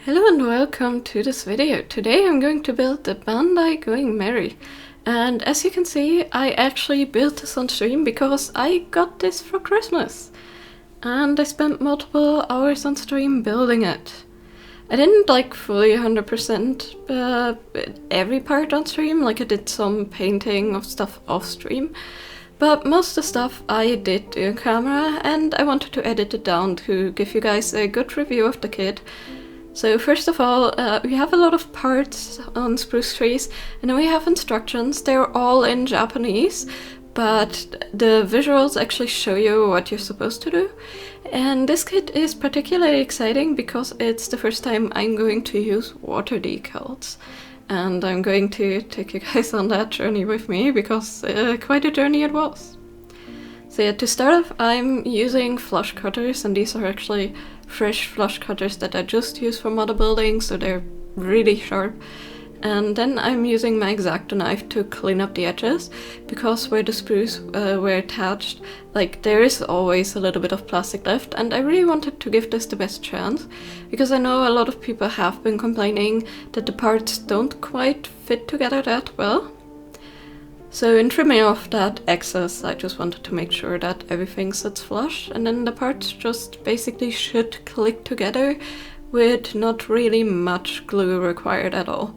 Hello and welcome to this video. Today I'm going to build the Bandai Going Merry. And as you can see, I actually built this on stream because I got this for Christmas. And I spent multiple hours on stream building it. I didn't fully 100% every part on stream, like I did some painting of stuff off stream. But most of the stuff I did do on camera, and I wanted to edit it down to give you guys a good review of the kit. So first of all, we have a lot of parts on spruce trees, and then we have instructions. They're all in Japanese, but the visuals actually show you what you're supposed to do. And this kit is particularly exciting because it's the first time I'm going to use water decals. And I'm going to take you guys on that journey with me because quite a journey it was. So yeah, to start off, I'm using flush cutters, and these are actually fresh flush cutters that I just used for model building, so they're really sharp. And then I'm using my X-Acto knife to clean up the edges, because where the spruce were attached, there is always a little bit of plastic left, and I really wanted to give this the best chance, because I know a lot of people have been complaining that the parts don't quite fit together that well. So in trimming off that excess, I just wanted to make sure that everything sits flush, and then the parts just basically should click together with not really much glue required at all.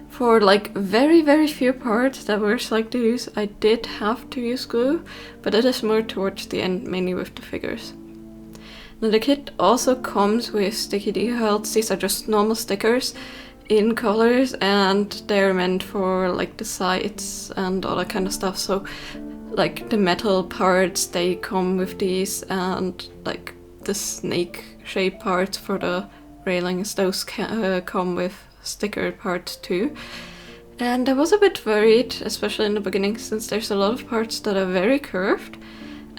For very few parts that were selected to use, I did have to use glue, but it is more towards the end, mainly with the figures. Now the kit also comes with sticky decals. These are just normal stickers in colors, and they're meant for the sides and all that kind of stuff. So the metal parts, they come with these, and the snake shape parts for the railings, those come with sticker parts too. And I was a bit worried, especially in the beginning, since there's a lot of parts that are very curved.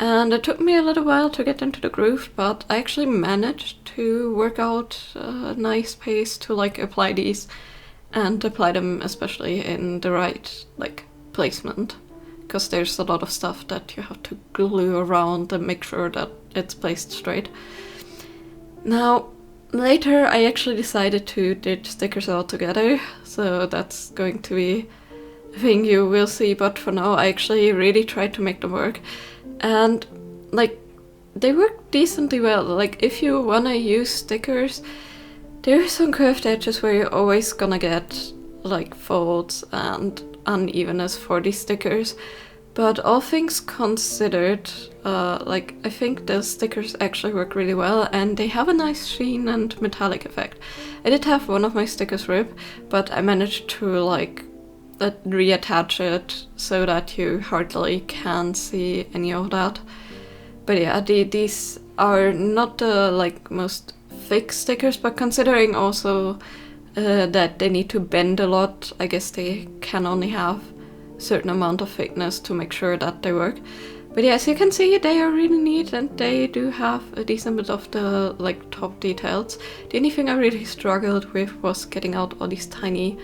And it took me a little while to get into the groove, but I actually managed to work out a nice pace to apply these, and apply them especially in the right placement, because there's a lot of stuff that you have to glue around and make sure that it's placed straight. Now later I actually decided to ditch stickers altogether, so that's going to be a thing you will see, but for now I actually really tried to make them work. And they work decently well. If you wanna use stickers, there are some curved edges where you're always gonna get folds and unevenness for these stickers. But all things considered, I think the stickers actually work really well, and they have a nice sheen and metallic effect. I did have one of my stickers rip, but I managed to reattach it so that you hardly can see any of that. But yeah, these are not the most thick stickers, but considering also that they need to bend a lot, I guess they can only have a certain amount of thickness to make sure that they work. But yeah, as you can see, they are really neat, and they do have a decent bit of the top details. The only thing I really struggled with was getting out all these tiny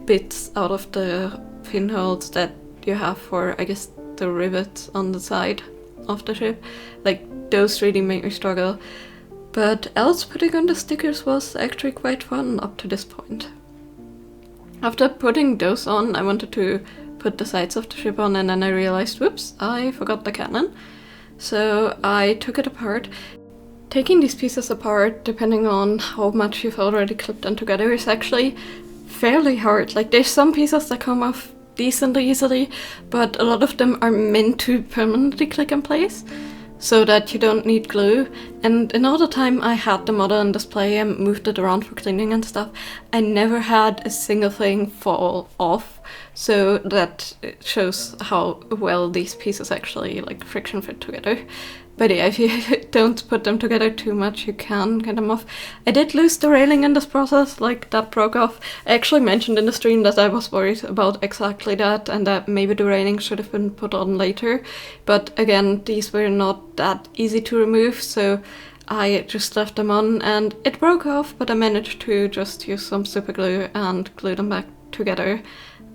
bits out of the pinholes that you have for, I guess, the rivets on the side of the ship. Those really make me struggle. But else, putting on the stickers was actually quite fun up to this point. After putting those on, I wanted to put the sides of the ship on, and then I realized, whoops, I forgot the cannon. So I took it apart. Taking these pieces apart, depending on how much you've already clipped them together, is actually fairly hard. There's some pieces that come off decently easily, but a lot of them are meant to permanently click in place so that you don't need glue. And in all the time I had the model on display and moved it around for cleaning and stuff, I never had a single thing fall off, so that shows how well these pieces actually friction fit together. But yeah, if you don't put them together too much, you can get them off. I did lose the railing in this process, that broke off. I actually mentioned in the stream that I was worried about exactly that, and that maybe the railing should have been put on later. But again, these were not that easy to remove, so I just left them on, and it broke off, but I managed to just use some super glue and glue them back together.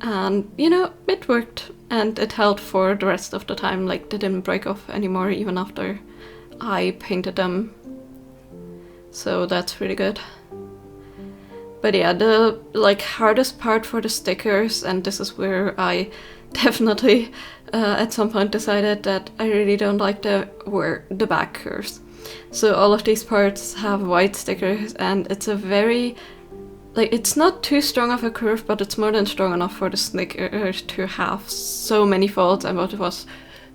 And it worked, and it held for the rest of the time. They didn't break off anymore even after I painted them. so that's really good. But yeah, the hardest part for the stickers, and this is where I definitely at some point decided that I really don't like were the back curves. So all of these parts have white stickers, and it's a very, it's not too strong of a curve, but it's more than strong enough for the stickers to have so many folds, and it was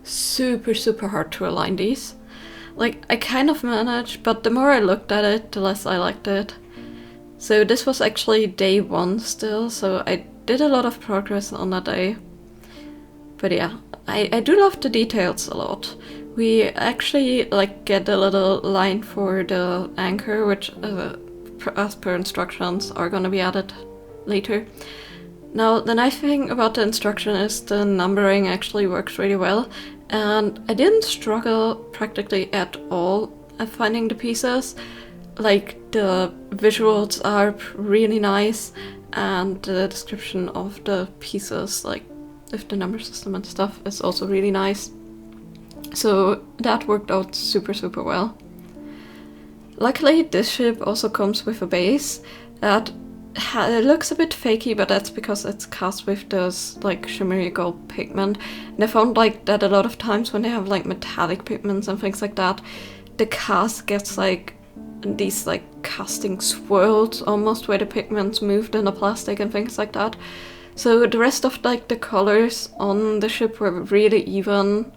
super, super hard to align these. I kind of managed, but the more I looked at it, the less I liked it. So this was actually day 1 still, so I did a lot of progress on that day. But yeah, I do love the details a lot. We actually get a little line for the anchor, which as per instructions are gonna be added later. Now the nice thing about the instruction is the numbering actually works really well, and I didn't struggle practically at all at finding the pieces. The visuals are really nice, and the description of the pieces, with the number system and stuff, is also really nice. So that worked out super, super well. Luckily, this ship also comes with a base that it looks a bit fakey, but that's because it's cast with this shimmery gold pigment. And I found that a lot of times when they have metallic pigments and things like that, the cast gets these casting swirls almost where the pigments moved in the plastic and things like that. So the rest of the colors on the ship were really even,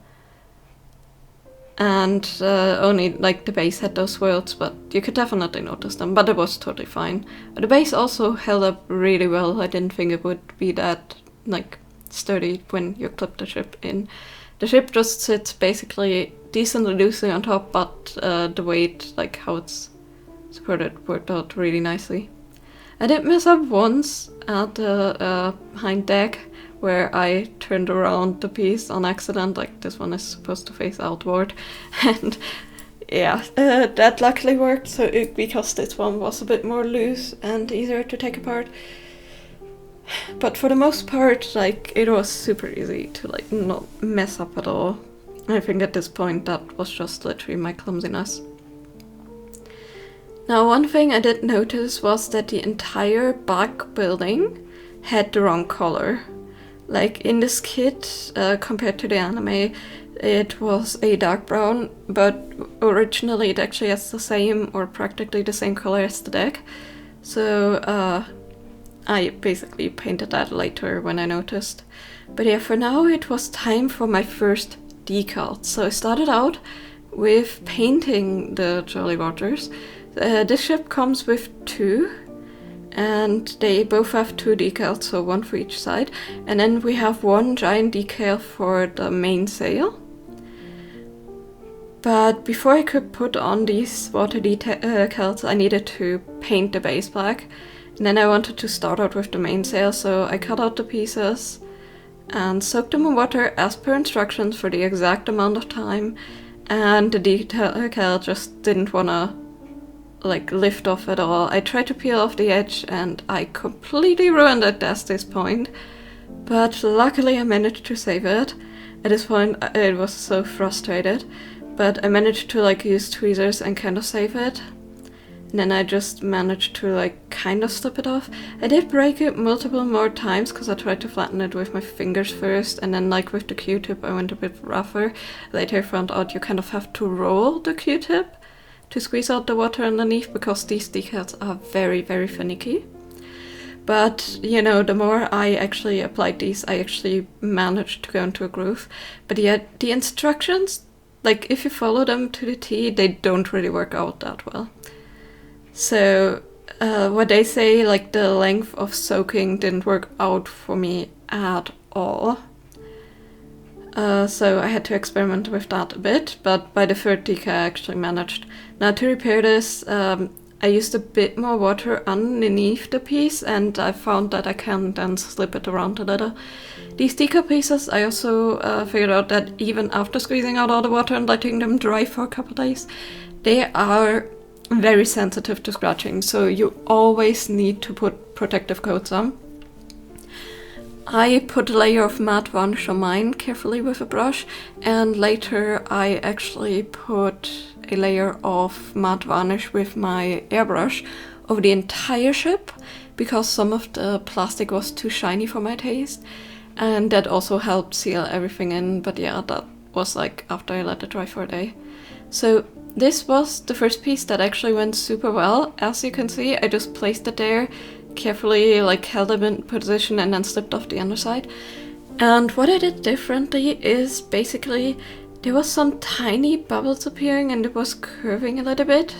and only the base had those swirls, but you could definitely notice them, but it was totally fine. The base also held up really well. I didn't think it would be that sturdy when you clip the ship in. The ship just sits basically decently loosely on top, but the weight, how it's supported, worked out really nicely. I did mess up once at the hind deck, where I turned around the piece on accident. This one is supposed to face outward, and yeah, that luckily worked, because this one was a bit more loose and easier to take apart. But for the most part, it was super easy to not mess up at all. I think at this point that was just literally my clumsiness. Now, one thing I did notice was that the entire back building had the wrong color. In this kit, compared to the anime, it was a dark brown, but originally it actually has the same or practically the same color as the deck. So I basically painted that later when I noticed. But yeah, for now it was time for my first decal. So I started out with painting the Jolly Rogers. This ship comes with 2, and they both have 2 decals, so 1 for each side. And then we have 1 giant decal for the mainsail. But before I could put on these water decals, I needed to paint the base black. And then I wanted to start out with the mainsail, so I cut out the pieces and soaked them in water as per instructions for the exact amount of time. And the decal just didn't wanna lift off at all. I tried to peel off the edge and I completely ruined it at this point, but luckily I managed to save it. At this point I was so frustrated, but I managed to use tweezers and kind of save it. And then I just managed to kind of slip it off. I did break it multiple more times because I tried to flatten it with my fingers first, and then with the Q-tip I went a bit rougher. Later I found out you kind of have to roll the Q-tip to squeeze out the water underneath, because these decals are very, very finicky. But, the more I actually applied these, I actually managed to go into a groove. But yet, the instructions, if you follow them to the T, they don't really work out that well. So, what they say, the length of soaking didn't work out for me at all. So I had to experiment with that a bit, but by the 3rd decal I actually managed. Now to repair this, I used a bit more water underneath the piece, and I found that I can then slip it around a little. These decal pieces, I also figured out that even after squeezing out all the water and letting them dry for a couple days, they are very sensitive to scratching, so you always need to put protective coats on. I put a layer of matte varnish on mine carefully with a brush, and later I actually put a layer of matte varnish with my airbrush over the entire ship because some of the plastic was too shiny for my taste, and that also helped seal everything in. But yeah, that was like after I let it dry for a day. So this was the first piece that actually went super well. As you can see, I just placed it there, carefully like held it in position and then slipped off the underside. And what I did differently is basically there was some tiny bubbles appearing and it was curving a little bit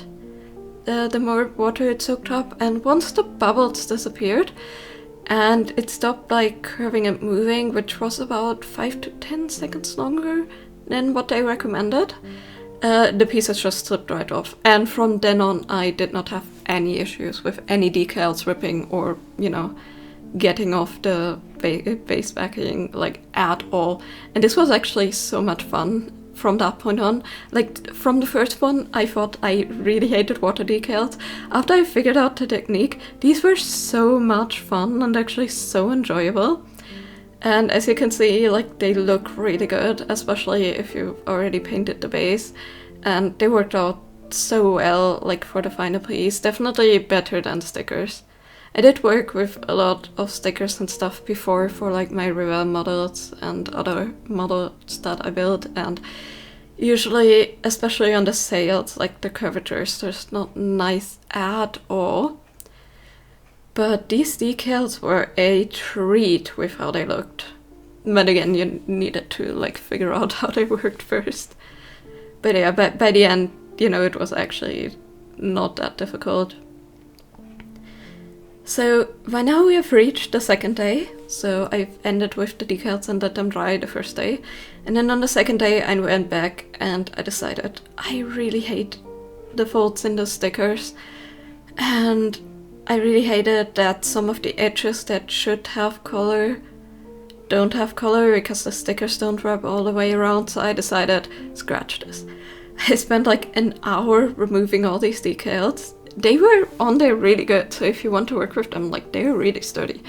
the more water it soaked up, and once the bubbles disappeared and it stopped like curving and moving, which was about 5 to 10 seconds longer than what they recommended, the pieces just slipped right off. And from then on I did not have any issues with any decals ripping or, you know, getting off the base backing like at all. And this was actually so much fun from that point on. Like from the first one I thought I really hated water decals. After I figured out the technique, these were so much fun and actually so enjoyable. And as you can see, like they look really good, especially if you've already painted the base, and they worked out so well like for the final piece. Definitely better than stickers. I did work with a lot of stickers and stuff before for like my River models and other models that I built, and usually, especially on the sails, like the curvatures, they're not nice at all. But these decals were a treat with how they looked. But again, you needed to like figure out how they worked first. But yeah, by the end, you know, it was actually not that difficult. So by now we have reached the second day. So I've ended with the decals and let them dry the first day. And then on the second day I went back and I decided I really hate the folds in the stickers. And I really hated that some of the edges that should have color don't have color because the stickers don't wrap all the way around. So I decided, scratch this. I spent like an hour removing all these decals. They were on there really good, so if you want to work with them, like they're really sturdy.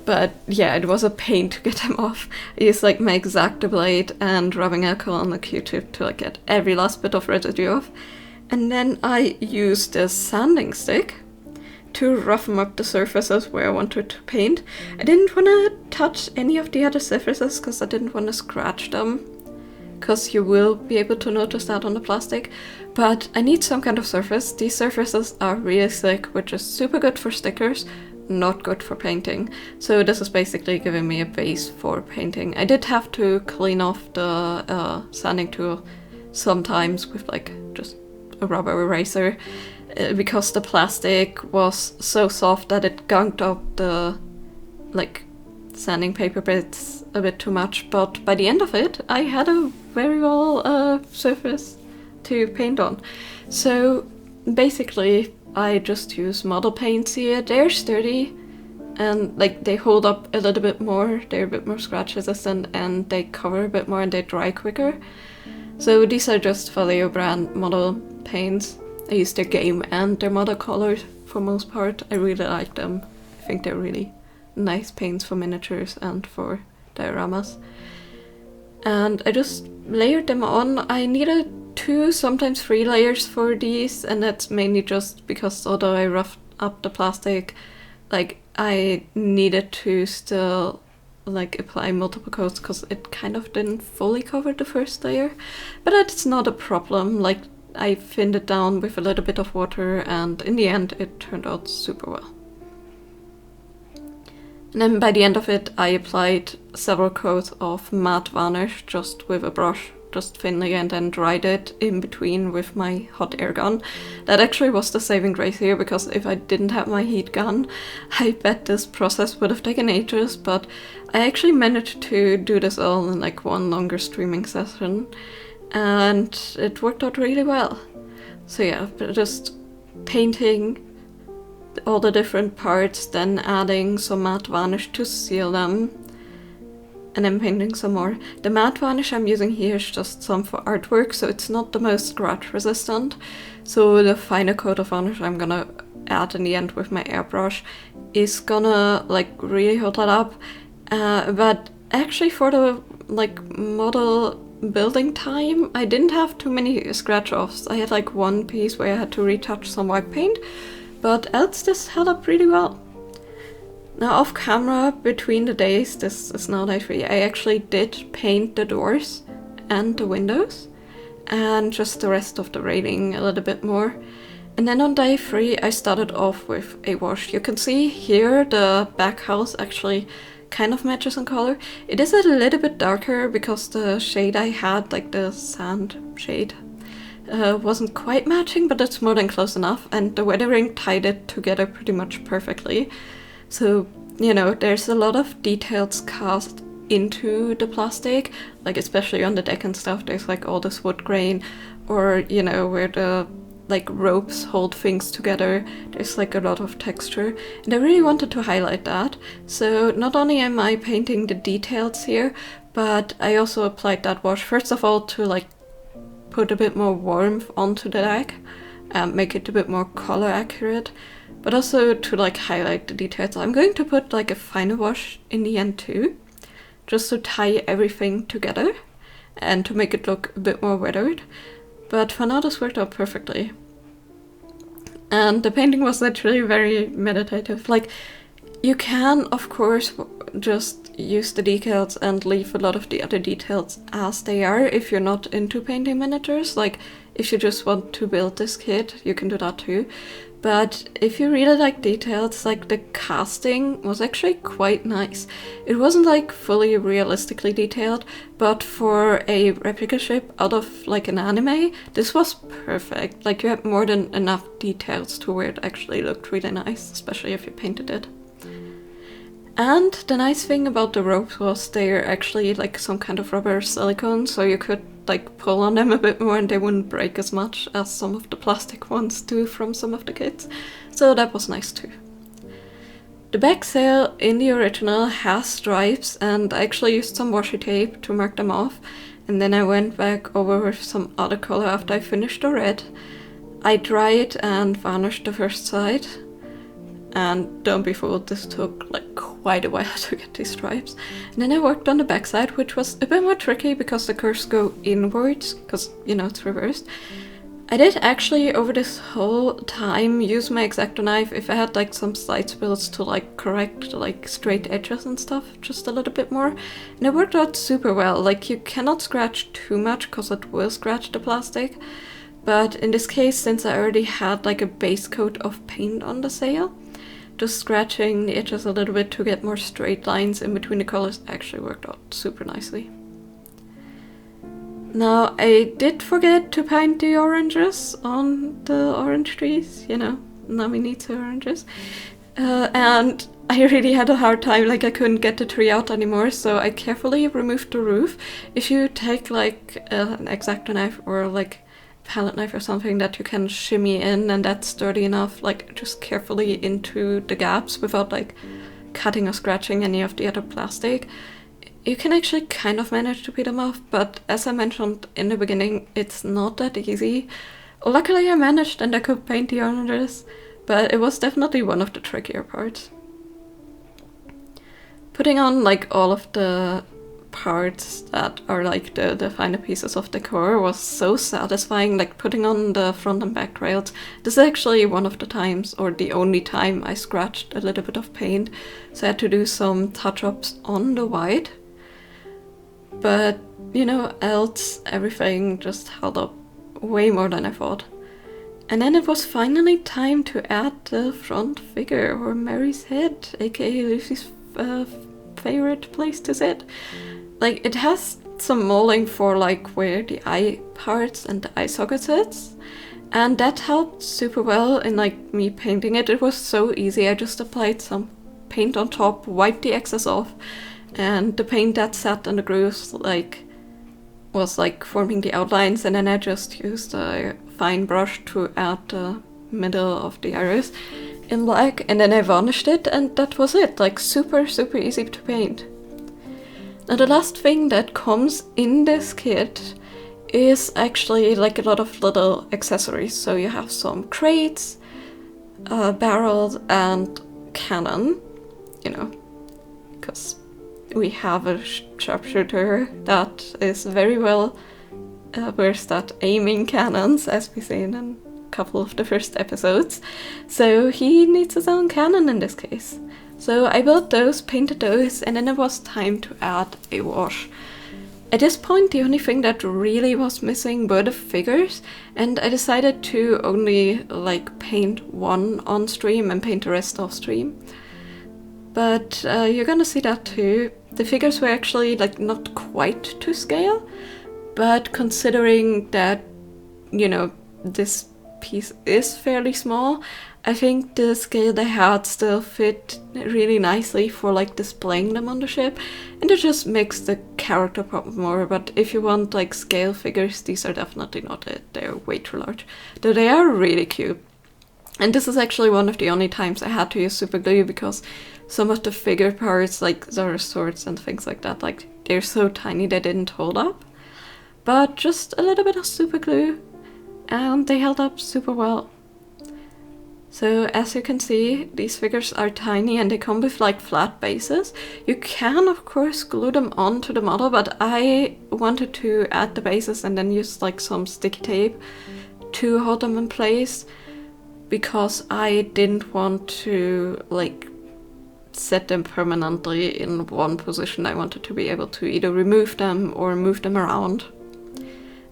But yeah, it was a pain to get them off. I used like my X-Acto blade and rubbing alcohol on the Q-tip to like get every last bit of residue off. And then I used a sanding stick to roughen up the surfaces where I wanted to paint. I didn't want to touch any of the other surfaces because I didn't want to scratch them, because you will be able to notice that on the plastic. But I need some kind of surface. These surfaces are really thick, which is super good for stickers, not good for painting. So this is basically giving me a base for painting. I did have to clean off the sanding tool sometimes with like just a rubber eraser, because the plastic was so soft that it gunked up the like sanding paper bits a bit too much. But by the end of it I had a very well surface to paint on. So basically I just use model paints here. They're sturdy and like they hold up a little bit more, they're a bit more scratch resistant, and they cover a bit more and they dry quicker. So these are just Vallejo brand model paints. I use their game and their model colors for most part. I really like them. I think they're really nice paints for miniatures and for dioramas. And I just layered them on. I needed 2, sometimes 3 layers for these, and that's mainly just because although I roughed up the plastic, like I needed to still like apply multiple coats because it kind of didn't fully cover the first layer. But that's not a problem. Like I thinned it down with a little bit of water, and in the end it turned out super well. And then by the end of it I applied several coats of matte varnish just with a brush, just thinly, and then dried it in between with my hot air gun. That actually was the saving grace here, because if I didn't have my heat gun, I bet this process would have taken ages, but I actually managed to do this all in like one longer streaming session, and it worked out really well. So yeah, just painting all the different parts, then adding some matte varnish to seal them, and then painting some more. The matte varnish I'm using here is just some for artwork, so it's not the most scratch resistant. So the final coat of varnish I'm gonna add in the end with my airbrush is gonna like really hold that up. But actually for the like model building time, I didn't have too many scratch offs. I had like one piece where I had to retouch some white paint, but else this held up really well. Now off camera, between the days, this is now day 3, I actually did paint the doors and the windows and just the rest of the railing a little bit more. And then on day 3 I started off with a wash. You can see here the back house actually kind of matches in color. It is a little bit darker because the shade I had, like the sand shade, wasn't quite matching, but it's more than close enough, and the weathering tied it together pretty much perfectly. So, you know, there's a lot of details cast into the plastic, like especially on the deck and stuff. There's like all this wood grain, or, you know, where the like ropes hold things together. There's like a lot of texture, and I really wanted to highlight that. So not only am I painting the details here, but I also applied that wash first of all to like put a bit more warmth onto the deck and make it a bit more color accurate, but also to like highlight the details. I'm going to put like a final wash in the end too, just to tie everything together and to make it look a bit more weathered. But for now this worked out perfectly. And the painting was literally very meditative. Like, you can of course just use the decals and leave a lot of the other details as they are if you're not into painting miniatures. Like, if you just want to build this kit, you can do that too. But if you really like details, like the casting was actually quite nice. It wasn't like fully realistically detailed, but for a replica ship out of like an anime, this was perfect. Like, you had more than enough details to where it actually looked really nice, especially if you painted it. And the nice thing about the ropes was they're actually like some kind of rubber silicone, so you could like pull on them a bit more and they wouldn't break as much as some of the plastic ones do from some of the kits. So that was nice too. The back sail in the original has stripes, and I actually used some washi tape to mark them off, and then I went back over with some other color after I finished the red. I dried and varnished the first side, and don't be fooled, this took like quite a while to get these stripes. And then I worked on the backside, which was a bit more tricky because the curves go inwards, because, you know, it's reversed. I did actually over this whole time use my X-Acto knife if I had like some slight spills to like correct like straight edges and stuff just a little bit more, and it worked out super well. Like, you cannot scratch too much because it will scratch the plastic, but in this case, since I already had like a base coat of paint on the sail, just scratching the edges a little bit to get more straight lines in between the colors actually worked out super nicely. Now, I did forget to paint the oranges on the orange trees, you know, Nami needs her oranges. And I really had a hard time, like I couldn't get the tree out anymore, so I carefully removed the roof. If you take like an X-Acto knife or like palette knife or something that you can shimmy in and that's sturdy enough, like just carefully into the gaps without like cutting or scratching any of the other plastic, you can actually kind of manage to peel them off. But as I mentioned in the beginning, it's not that easy. Luckily I managed and I could paint the oranges, but it was definitely one of the trickier parts. Putting on like all of the parts that are like the finer pieces of decor was so satisfying, like putting on the front and back rails. This is actually one of the times, or the only time, I scratched a little bit of paint, so I had to do some touch-ups on the white. But, you know, else everything just held up way more than I thought. And then it was finally time to add the front figure, or Mary's head, aka Lucy's favorite place to sit. Like, it has some molding for like where the eye parts and the eye socket sits, and that helped super well in like me painting it. It was so easy. I just applied some paint on top, wiped the excess off, and the paint that sat in the grooves like was like forming the outlines, and then I just used a fine brush to add the middle of the iris in black, and then I varnished it, and that was it. Like, super easy to paint. Now the last thing that comes in this kit is actually like a lot of little accessories. So you have some crates, barrels, and cannon, you know, because we have a sharpshooter that is very well versed at aiming cannons, as we've seen in a couple of the first episodes. So he needs his own cannon in this case. So I built those, painted those, and then it was time to add a wash. At this point, the only thing that really was missing were the figures, and I decided to only like paint one on stream and paint the rest off stream. But you're gonna see that too. The figures were actually like not quite to scale, but considering that, you know, this piece is fairly small, I think the scale they had still fit really nicely for like displaying them on the ship, and it just makes the character pop more. But if you want like scale figures, these are definitely not it. They're way too large, though they are really cute. And this is actually one of the only times I had to use super glue, because some of the figure parts, like Zara's swords and things like that, like they're so tiny they didn't hold up. But just a little bit of super glue and they held up super well. So as you can see, these figures are tiny and they come with like flat bases. You can of course glue them onto the model, but I wanted to add the bases and then use like some sticky tape to hold them in place, because I didn't want to like set them permanently in one position. I wanted to be able to either remove them or move them around.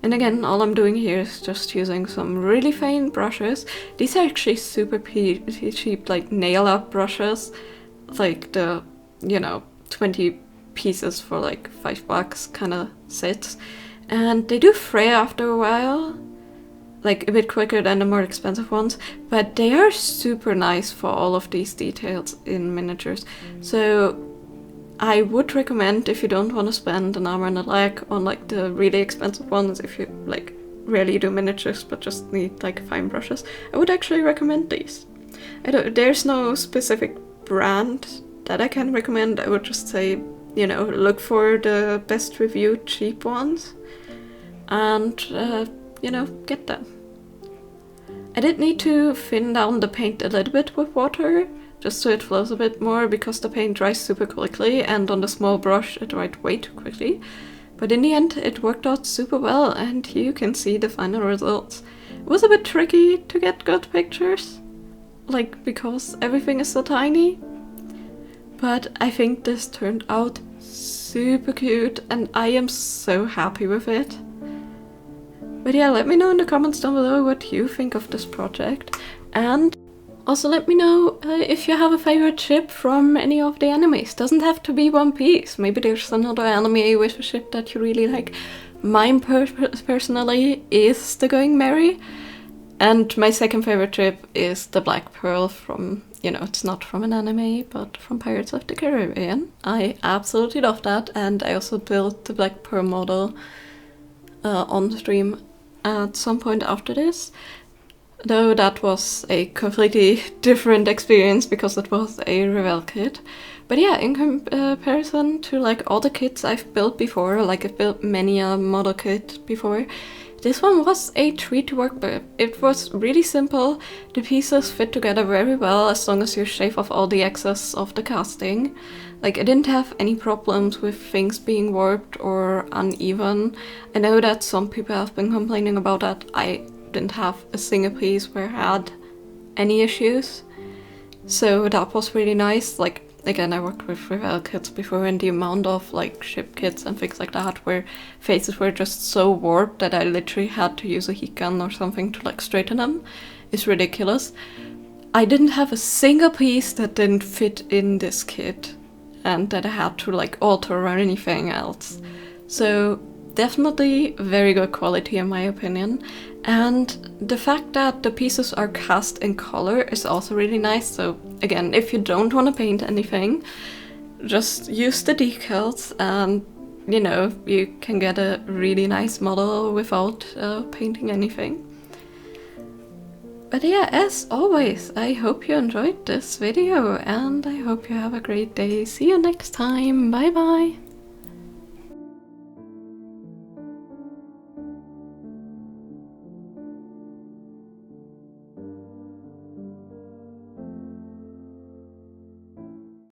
And again, all I'm doing here is just using some really faint brushes. These are actually super cheap, like nail art brushes, like the, you know, 20 pieces for like $5 kind of sets. And they do fray after a while, like a bit quicker than the more expensive ones, but they are super nice for all of these details in miniatures. So I would recommend, if you don't want to spend an arm and a leg on like the really expensive ones, if you like rarely do miniatures but just need like fine brushes, I would actually recommend these. There's no specific brand that I can recommend. I would just say, you know, look for the best reviewed cheap ones and you know, get them. I did need to thin down the paint a little bit with water, just so it flows a bit more, because the paint dries super quickly and on the small brush it dried way too quickly. But in the end it worked out super well and you can see the final results. It was a bit tricky to get good pictures, like because everything is so tiny, but I think this turned out super cute and I am so happy with it. But yeah, let me know in the comments down below what you think of this project, and also let me know if you have a favorite ship from any of the animes. Doesn't have to be One Piece. Maybe there's another anime with a ship that you really like. Mine personally is the Going Merry. And my second favorite ship is the Black Pearl from, you know, it's not from an anime, but from Pirates of the Caribbean. I absolutely love that, and I also built the Black Pearl model on stream at some point after this. Though that was a completely different experience because it was a Revel kit. But yeah, in comparison to like all the kits I've built before, like I've built many a model kit before, this one was a treat to work with. It was really simple, the pieces fit together very well as long as you shave off all the excess of the casting. Like I didn't have any problems with things being warped or uneven. I know that some people have been complaining about that. I didn't have a single piece where I had any issues, so that was really nice. Like again, I worked with Revel kits before, and the amount of like ship kits and things like that where faces were just so warped that I literally had to use a heat gun or something to like straighten them is ridiculous. I didn't have a single piece that didn't fit in this kit and that I had to like alter or anything else. So definitely very good quality in my opinion. And the fact that the pieces are cast in color is also really nice. So again, if you don't want to paint anything, just use the decals and, you know, you can get a really nice model without painting anything. But yeah, as always, I hope you enjoyed this video and I hope you have a great day. See you next time. Bye bye!